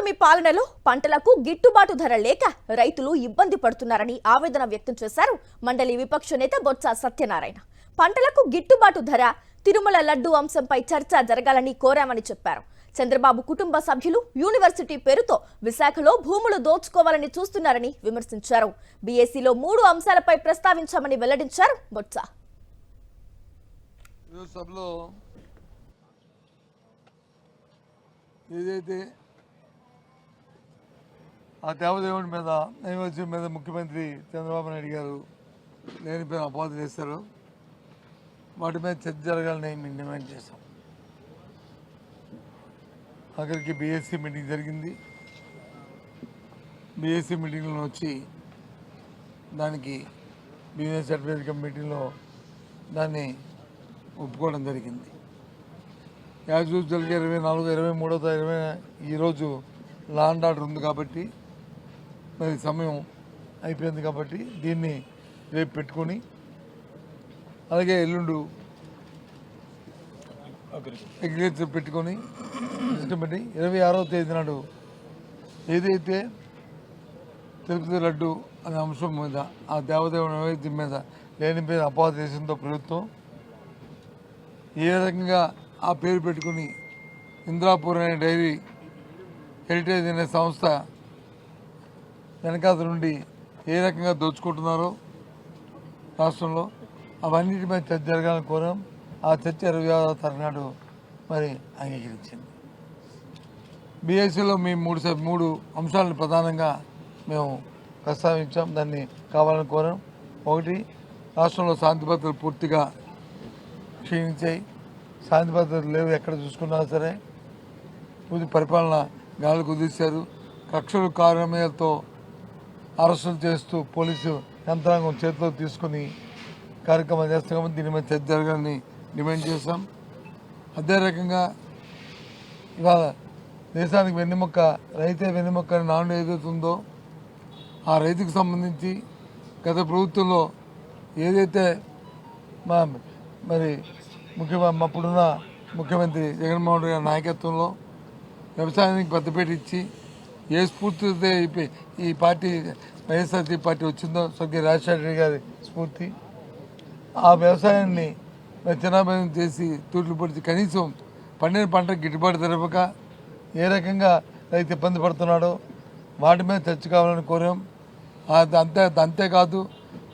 కూటమి పాలనలో పంటలకు గిట్టుబాటు ధర లేక రైతులు ఇబ్బంది పడుతున్నారని ఆవేదన వ్యక్తం చేశారు మండలి విపక్ష నేత బొత్స సత్యనారాయణ. పంటలకు గిట్టుబాటు ధర, తిరుమల లడ్డు అంశంపై చర్చ జరగాలని కోరామని చెప్పారు. చంద్రబాబు కుటుంబ సభ్యులు యూనివర్సిటీ పేరుతో విశాఖలో భూములు దోచుకోవాలని చూస్తున్నారని విమర్శించారు. బీఎస్సీలో 3 అంశాలపై ప్రస్తావించామని వెల్లడించారు బొత్స. ఏదైతే ఆ దేవదేవుడి మీద నైవేద్యం మీద ముఖ్యమంత్రి చంద్రబాబు నాయుడు గారు లేనిపోయిన అపాధులు చేశారు, వాటి మీద చర్చ జరగాలని మేము డిమాండ్ చేశాం. అక్కడికి బీఎస్సీ మీటింగ్ జరిగింది. బీఎస్సీ మీటింగ్లో వచ్చి దానికి బిజినెస్ అడ్వైజరీ కమిటీలో దాన్ని ఒప్పుకోవడం జరిగింది. యాజ్ యూజువల్గా 24, 23వ తారీఖు ఈరోజు లా అండ్ ఆర్డర్ ఉంది కాబట్టి మరి సమయం అయిపోయింది కాబట్టి దీన్ని రేపు పెట్టుకొని, అలాగే ఎల్లుండు అగ్రికల్చర్ పెట్టుకొని 26వ తేదీ నాడు ఏదైతే తిరుపతి లడ్డు అనే అంశం మీద ఆ దేవదేవుని నైవేద్యం మీద లేనిపోయిన అపాధ చేసిందో ప్రభుత్వం ఏ రకంగా ఆ పేరు పెట్టుకుని ఇంద్రాపూర్ అనే డైరీ హెరిటేజ్ అనే సంస్థ వెనకాల నుండి ఏ రకంగా దోచుకుంటున్నారో రాష్ట్రంలో అవన్నిటి మీద చర్చ జరగాలని కోరాం. ఆ చర్చ 26వ తారీఖు నాడు మరి అంగీకరించింది. బీఎస్సీలో మేము 3 అంశాలను ప్రధానంగా మేము ప్రస్తావించాం, దాన్ని కావాలని కోరాం. 1, రాష్ట్రంలో శాంతి భద్రతలు పూర్తిగా క్షీణించాయి. శాంతి భద్రతలు లేవు, ఎక్కడ చూసుకున్నా సరే. పరిపాలన గాలి కుదిశారు. కక్షలు కార్యక్రమాలతో అరెస్టులు చేస్తూ పోలీసు యంత్రాంగం చేతిలో తీసుకుని కార్యక్రమాలు చేస్తాం. దీని మీద చర్చ జరగాలని డిమాండ్ చేశాం. అదే రకంగా ఇవాళ దేశానికి వెన్నెముక్క, రైతే వెన్నెముక్క అనే నానుడు ఏదైతే ఉందో ఆ రైతుకు సంబంధించి గత ప్రభుత్వంలో ఏదైతే మరి అప్పుడున్న ముఖ్యమంత్రి జగన్మోహన్ రెడ్డి గారి నాయకత్వంలో వ్యవసాయానికి పెద్దపీట ఇచ్చి ఏ స్ఫూర్తితో ఈ పార్టీ వైఎస్ఆర్సీ పార్టీ వచ్చిందో స్వర్గీయ రాజశేఖర రెడ్డి గారి స్ఫూర్తి, ఆ వ్యవసాయాన్ని చిన్నాభిన్నం చేసి తూట్లు పొడిచి కనీసం పండిన పంటకు గిట్టుబాటు జరపక ఏ రకంగా రైతు ఇబ్బంది పడుతున్నాడో వాటి మీద చర్చ కావాలని కోరాం. అంతేకాదు,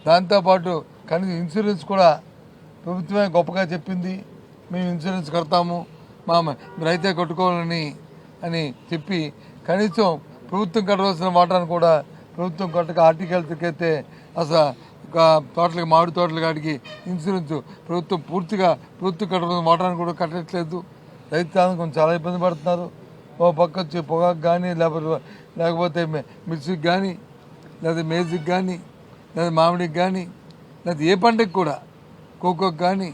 దాంతోపాటు కనీసం ఇన్సూరెన్స్ కూడా ప్రభుత్వమే గొప్పగా చెప్పింది, మేము ఇన్సూరెన్స్ కడతాము, మా రైతే కట్టుకోవాలని అని చెప్పి కనీసం ప్రభుత్వం కట్టవలసిన వాటాను కూడా ప్రభుత్వం కట్టక హార్టికల్చర్కి అయితే అసలు తోటలకి, మామిడి తోటల కాడికి ఇన్సూరెన్స్ ప్రభుత్వం ప్రభుత్వం కట్టవలసిన వాటాను కూడా కట్టట్లేదు. రైతు కొంచెం చాలా ఇబ్బంది పడుతున్నారు. ఓ పక్క వచ్చి పొగాకు కానీ లేకపోతే మిర్చికి కానీ, లేదా మేజికి కానీ, లేదా మామిడికి కానీ, లేదా ఏ పంటకు కూడా, కోకోకి కానీ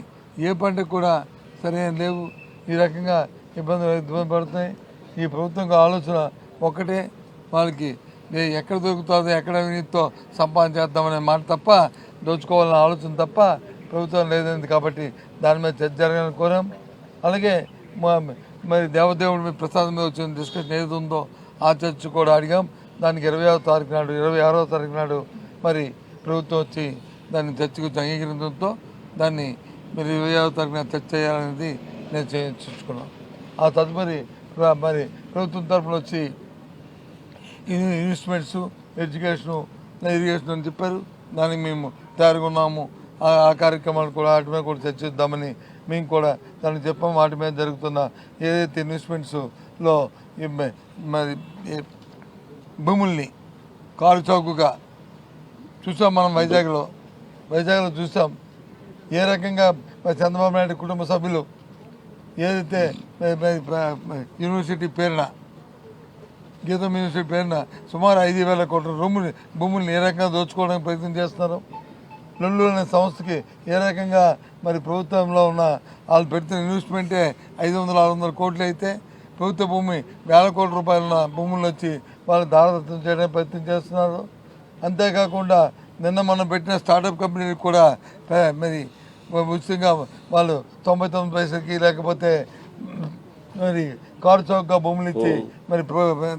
ఏ పంటకు కూడా సరైన లేవు. ఈ రకంగా ఇబ్బంది పడుతున్నాయి. ఈ ప్రభుత్వం ఆలోచన ఒక్కటే, వాళ్ళకి ఎక్కడ దొరుకుతుందో ఎక్కడ అవినీతితో సంపాదన చేద్దామనే మాట తప్ప, దోచుకోవాలనే ఆలోచన తప్ప ప్రభుత్వం లేదండి. కాబట్టి దాని మీద చర్చ జరగాలని కోరాం. అలాగే మరి దేవదేవుడి మీద ప్రసాదం మీద వచ్చిన డిస్కషన్ ఏది ఉందో ఆ చర్చ కూడా అడిగాం. దానికి 26వ తారీఖు నాడు మరి ప్రభుత్వం వచ్చి దాన్ని చర్చకు అంగీకరించడంతో దాన్ని మరి 26వ తారీఖున చర్చ చేయాలనేది నేను చర్చించుకున్నాను. ఆ తదుపరి మరి ప్రభుత్వం తరఫున వచ్చి ఇన్వెస్ట్మెంట్స్, ఎడ్యుకేషను, ఇరిగేషన్ అని చెప్పారు. దానికి మేము తయారుగా ఉన్నాము. ఆ కార్యక్రమాలు కూడా వాటి మీద కూడా చర్చిద్దామని మేము కూడా దానికి చెప్పాము. వాటి మీద జరుగుతున్న ఏదైతే ఇన్వెస్ట్మెంట్స్లో మరి భూముల్ని కారు చౌకగా చూసాం. మనం వైజాగ్లో చూసాం ఏ రకంగా చంద్రబాబు నాయుడు కుటుంబ సభ్యులు ఏదైతే యూనివర్సిటీ పేరున, గీతం యూనివర్సిటీ పేరున సుమారు 5,000 కోట్ల భూముల్ని ఏ రకంగా దోచుకోవడానికి ప్రయత్నం చేస్తున్నారు. లొల్లు అనే సంస్థకి ఏ రకంగా మరి ప్రభుత్వంలో ఉన్న వాళ్ళు పెడుతున్న ఇన్వెస్ట్మెంటే 500-600 కోట్లు అయితే, ప్రభుత్వ భూమి 1,000 కోట్ల రూపాయల భూములు వచ్చి వాళ్ళు దారదత్తం చేయడానికి ప్రయత్నం చేస్తున్నారు. అంతేకాకుండా నిన్న మనం పెట్టిన స్టార్టప్ కంపెనీలకు కూడా మరి ఉచితంగా వాళ్ళు 99 పైసలకి, లేకపోతే మరి కారు చౌకగా భూములు ఇచ్చి మరి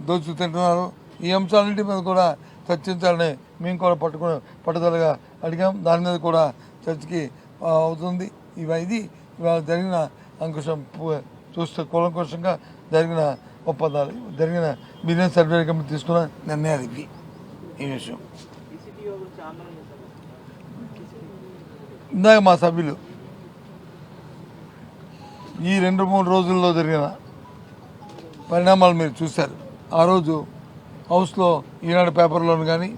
దోచు తింటున్నారు. ఈ అంశాలన్నింటి మీద కూడా చర్చించాలని మేము కూడా పట్టుదలగా అడిగాం. దాని మీద కూడా చర్చకి అవుతుంది. ఇది ఇవాళ జరిగిన అంకుశం చూస్తే కూలంకుషంగా జరిగిన ఒప్పందాలు, జరిగిన బిజినెస్ అడ్వైజరీ కమిటీ తీసుకున్న నిర్ణయాలు ఇవి. ఈ విషయం ఇందాక మా సభ్యులు ఈ 2-3 రోజుల్లో జరిగిన పరిణామాలు మీరు చూశారు. ఆ రోజు హౌస్లో ఈనాడు పేపర్లోను కానీ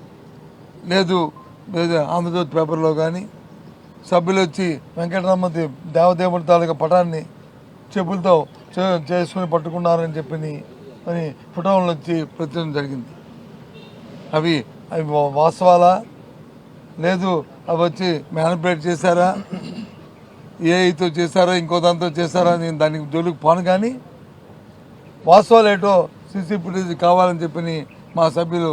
లేదు ఆంధ్రజ్యోతి పేపర్లో కానీ సభ్యులు వచ్చి వెంకటరామూర్తి దేవదేవుడి తాలూకా పటాన్ని చెప్పులతో చేసుకుని పట్టుకున్నారని చెప్పి మరి ఫోటోలు వచ్చి ప్రచురణ జరిగింది. అవి వాస్తవాలా లేదు అవి వచ్చి మ్యానిపులేట్ చేశారా, ఏఐతో చేశారా, ఇంకో దాంతో చేశారా, నేను దానికి జోలికి పోను. కానీ వాస్తవాలు ఏటో సీసీ ఫుటేజ్ కావాలని చెప్పి మా సభ్యులు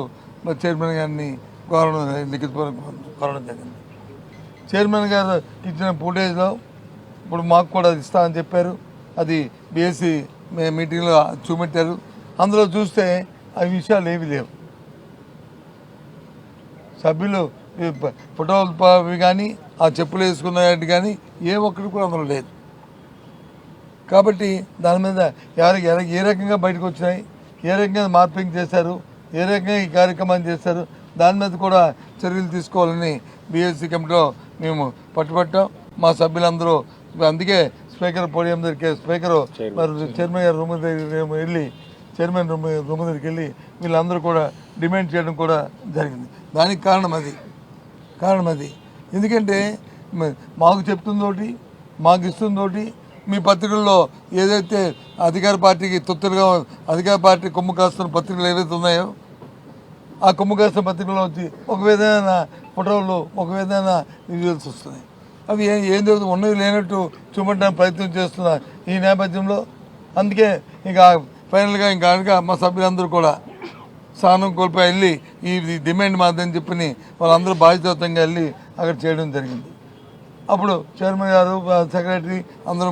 చైర్మన్ గారిని కోరడం జరిగింది. చైర్మన్ గారు ఇచ్చిన ఫుటేజ్లో ఇప్పుడు మాకు కూడా ఇస్తామని చెప్పారు. అది బీఎస్సీ మీటింగ్లో చూపెట్టారు. అందులో చూస్తే ఆ విషయాలు ఏవి లేవు. సభ్యులు ఫోటోలు కానీ ఆ చెప్పులు వేసుకున్నట్టు కానీ ఏ ఒక్కటి కూడా అందులో లేదు. కాబట్టి దాని మీద ఏ రకంగా బయటకు వచ్చినాయి, ఏ రకంగా మార్పింగ్ చేశారు, ఏ రకంగా ఈ కార్యక్రమాన్ని చేశారు, దాని మీద కూడా చర్యలు తీసుకోవాలని బీఎస్సీ కమిటీలో మేము పట్టుబట్టాం. మా సభ్యులందరూ అందుకే స్పీకర్ పోడియం దగ్గరికి స్పీకర్ మరి చైర్మన్ గారు రూమ్ దగ్గర వెళ్ళి చైర్మన్ రూమ్ దగ్గరికి వెళ్ళి వీళ్ళందరూ కూడా డిమాండ్ చేయడం కూడా జరిగింది. దానికి కారణం అది ఎందుకంటే మాకు చెప్తుందోటి మాకు ఇస్తుందోటి. మీ పత్రికల్లో ఏదైతే అధికార పార్టీకి తొత్తులుగా అధికార పార్టీ కొమ్ము కాస్తున్న పత్రికలు ఏవైతే ఉన్నాయో ఆ కొమ్ము కాస్తున్న పత్రికల్లో వచ్చి ఒక విధమైన ఫోటోలు ఒక విధమైన విజువల్స్ వస్తున్నాయి. అవి ఏం జరుగుతుంది ఉన్నవి లేనట్టు చూపడానికి ప్రయత్నం చేస్తున్న ఈ నేపథ్యంలో అందుకే ఇంకా ఫైనల్గా ఇంకా మా సభ్యులందరూ కూడా స్థానం కోల్పోయి వెళ్ళి ఈ డిమాండ్ మాదని చెప్పి వాళ్ళందరూ బాధ్యతంగా వెళ్ళి అక్కడ చేయడం జరిగింది. అప్పుడు చైర్మన్ గారు సెక్రటరీ అందరూ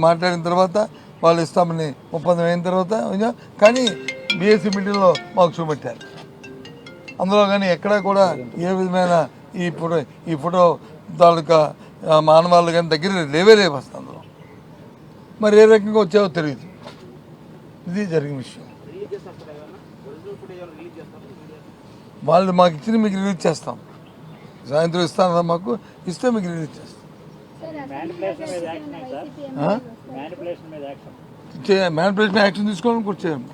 మాట్లాడిన తర్వాత వాళ్ళు ఇస్తామని ఒప్పందం అయిన తర్వాత కానీ బీఎస్సీ మీటింగ్లో మాకు చూపెట్టారు. అందులో కానీ ఎక్కడా కూడా ఏ విధమైన ఈ ఫోటో తాలూకా మానవాళ్ళు కానీ దగ్గర లేవు వస్తుంది. అందులో మరి ఏ రకంగా వచ్చావో తెలియదు. ఇది జరిగిన విషయం. వాళ్ళు మాకు ఇచ్చిన మీకు రిలీజ్ చేస్తాం. సాయంత్రం ఇస్తాను మాకు ఇస్తే మీకు రిలీజ్ చేస్తాం. మ్యానిపులేషన్ యాక్షన్ తీసుకోవాలని కూడా చేయము.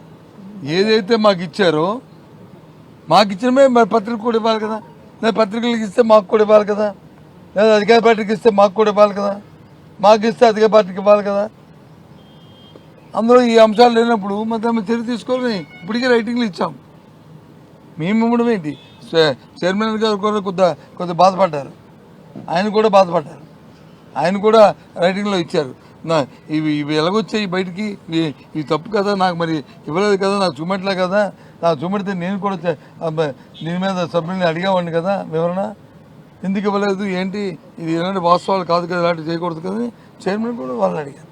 ఏదైతే మాకు ఇచ్చారో మాకు ఇచ్చినమే మరి పత్రిక కూడా ఇవ్వాలి కదా. లేదా పత్రికలకు ఇస్తే మాకు కూడా ఇవ్వాలి కదా. లేదా అధికార పార్టీకి ఇస్తే మాకు కూడా ఇవ్వాలి కదా. మాకు ఇస్తే అధికార పార్టీకి ఇవ్వాలి కదా. అందులో ఈ అంశాలు లేనప్పుడు మరి చర్య తీసుకోవాలని ఇప్పటికే రైటింగ్లు ఇచ్చాం. మేము ఇవ్వడం ఏంటి, చైర్మన్ గారు కూడా కొద్దిగా బాధపడ్డారు. ఆయన కూడా బాధపడ్డారు. ఆయన కూడా రైటింగ్లో ఇచ్చారు. ఇవి ఎలాగొచ్చాయి బయటికి, ఇవి తప్పు కదా, నాకు మరి ఇవ్వలేదు కదా, నాకు చూపెట్టలే కదా, నాకు చూపెడితే నేను కూడా దీని మీద సభ్యుల్ని అడిగావాడిని కదా వివరణ, ఎందుకు ఇవ్వలేదు ఏంటి, ఇది ఎలాంటి వాస్తవాలు కాదు కదా, ఇలాంటివి చేయకూడదు కదా చైర్మన్ కూడా వాళ్ళని అడిగారు.